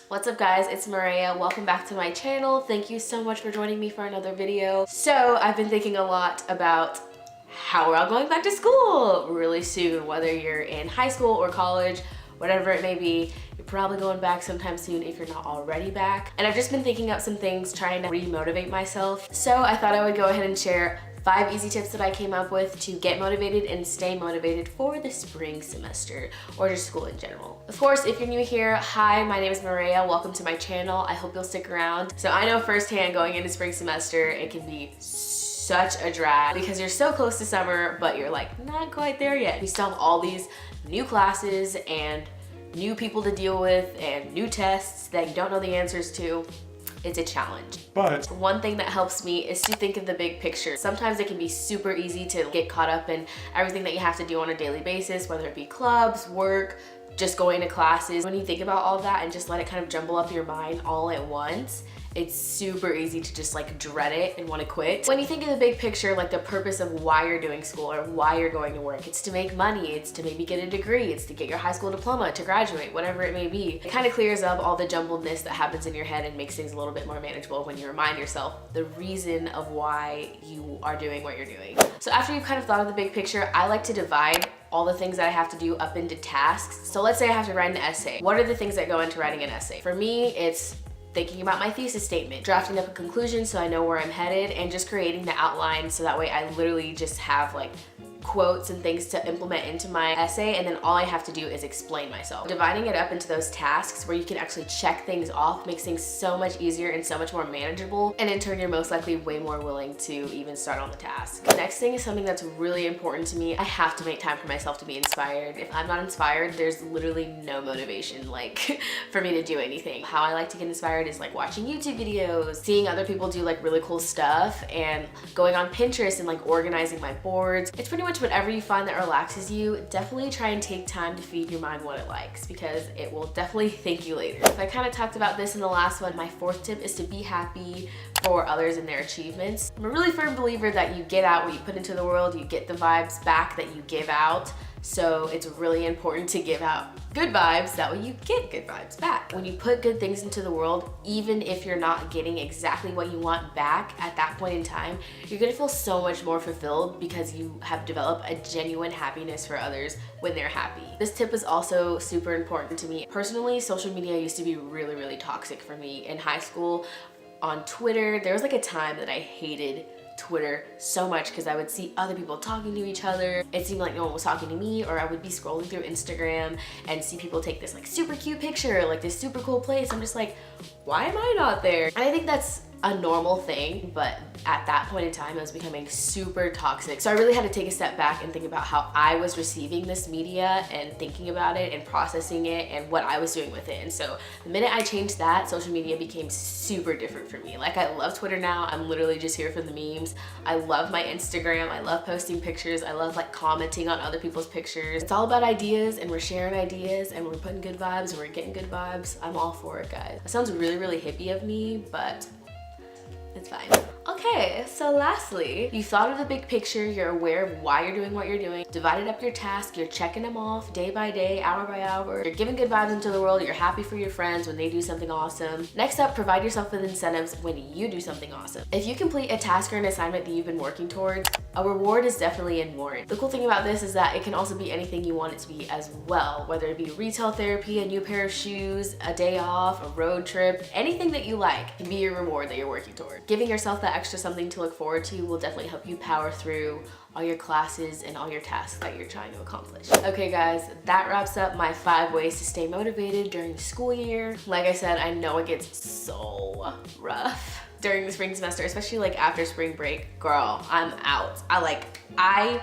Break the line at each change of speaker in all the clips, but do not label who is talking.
What's up guys, it's Maria. Welcome back to my channel. Thank you so much for joining me for another video. So I've been thinking a lot about how we're all going back to school really soon, whether you're in high school or college, whatever it may be. You're probably going back sometime soon if you're not already back. And I've just been thinking up some things, trying to re-motivate myself. So I thought I would go ahead and share 5 easy tips that I came up with to get motivated and stay motivated for the spring semester or just school in general. Of course, if you're new here, hi, my name is Maria. Welcome to my channel. I hope you'll stick around. So I know firsthand going into spring semester, it can be such a drag because you're so close to summer, but you're like not quite there yet. We still have all these new classes and new people to deal with and new tests that you don't know the answers to. It's a challenge. But one thing that helps me is to think of the big picture. Sometimes it can be super easy to get caught up in everything that you have to do on a daily basis, whether it be clubs, work, just going to classes. When you think about all of that and just let it kind of jumble up your mind all at once, it's super easy to just like dread it and want to quit. When you think of the big picture, like the purpose of why you're doing school or why you're going to work, it's to make money, it's to maybe get a degree, it's to get your high school diploma, to graduate, whatever it may be. It kind of clears up all the jumbledness that happens in your head and makes things a little bit more manageable when you remind yourself the reason of why you are doing what you're doing. So after you've kind of thought of the big picture, I like to divide all the things that I have to do up into tasks. So let's say I have to write an essay. What are the things that go into writing an essay? For me, it's thinking about my thesis statement, drafting up a conclusion so I know where I'm headed, and just creating the outline so that way I literally just have like quotes and things to implement into my essay, and then all I have to do is explain myself. Dividing it up into those tasks where you can actually check things off makes things so much easier and so much more manageable, and in turn you're most likely way more willing to even start on the task. The next thing is something that's really important to me. I have to make time for myself to be inspired. If I'm not inspired, there's literally no motivation like for me to do anything. How I like to get inspired is like watching YouTube videos, seeing other people do like really cool stuff, and going on Pinterest and like organizing my boards. It's pretty much whatever you find that relaxes you. Definitely try and take time to feed your mind what it likes, because it will definitely thank you later. So I kind of talked about this in the last one. My 4th tip is to be happy for others and their achievements. I'm a really firm believer that you get out what you put into the world, you get the vibes back that you give out. So it's really important to give out good vibes, that way you get good vibes back. When you put good things into the world, even if you're not getting exactly what you want back at that point in time, you're gonna feel so much more fulfilled because you have developed a genuine happiness for others when they're happy. This tip is also super important to me. Personally, social media used to be really, really toxic for me. In high school, on Twitter, there was like a time that I hated Twitter so much because I would see other people talking to each other. It seemed like no one was talking to me, or I would be scrolling through Instagram and see people take this like super cute picture, like this super cool place. I'm just like, why am I not there? And I think that's a normal thing, but at that point in time it was becoming super toxic. So I really had to take a step back and think about how I was receiving this media and thinking about it and processing it and what I was doing with it. And so the minute I changed that, social media became super different for me. Like I love Twitter now. I'm literally just here for the memes. I love my Instagram. I love posting pictures. I love like commenting on other people's pictures. It's all about ideas, and we're sharing ideas, and we're putting good vibes, and we're getting good vibes. I'm all for it, guys. That sounds really, really hippie of me, but it's fine. Okay, so lastly, you thought of the big picture, you're aware of why you're doing what you're doing, divided up your tasks, you're checking them off day by day, hour by hour, you're giving good vibes into the world, you're happy for your friends when they do something awesome. Next up, provide yourself with incentives when you do something awesome. If you complete a task or an assignment that you've been working towards, a reward is definitely in warrant. The cool thing about this is that it can also be anything you want it to be as well, whether it be retail therapy, a new pair of shoes, a day off, a road trip, anything that you like can be your reward that you're working toward. Giving yourself that extra something to look forward to will definitely help you power through all your classes and all your tasks that you're trying to accomplish. Okay guys, that wraps up my 5 ways to stay motivated during the school year. Like I said, I know it gets so rough during the spring semester, especially like after spring break. Girl, I'm out. I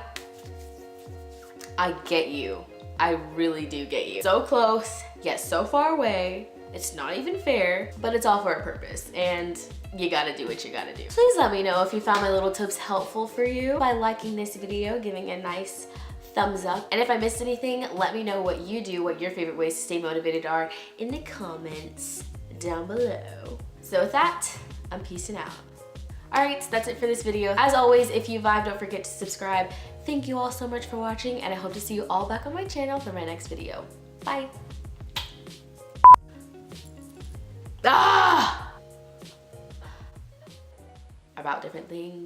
get you. I really do get you. So close, yet so far away. It's not even fair, but it's all for a purpose, and you gotta do what you gotta do. Please let me know if you found my little tips helpful for you by liking this video, giving a nice thumbs up. And if I missed anything, let me know what you do, what your favorite ways to stay motivated are in the comments down below. So with that, I'm peacing out. Alright, that's it for this video. As always, if you vibe, don't forget to subscribe. Thank you all so much for watching, and I hope to see you all back on my channel for my next video. Bye! about different things.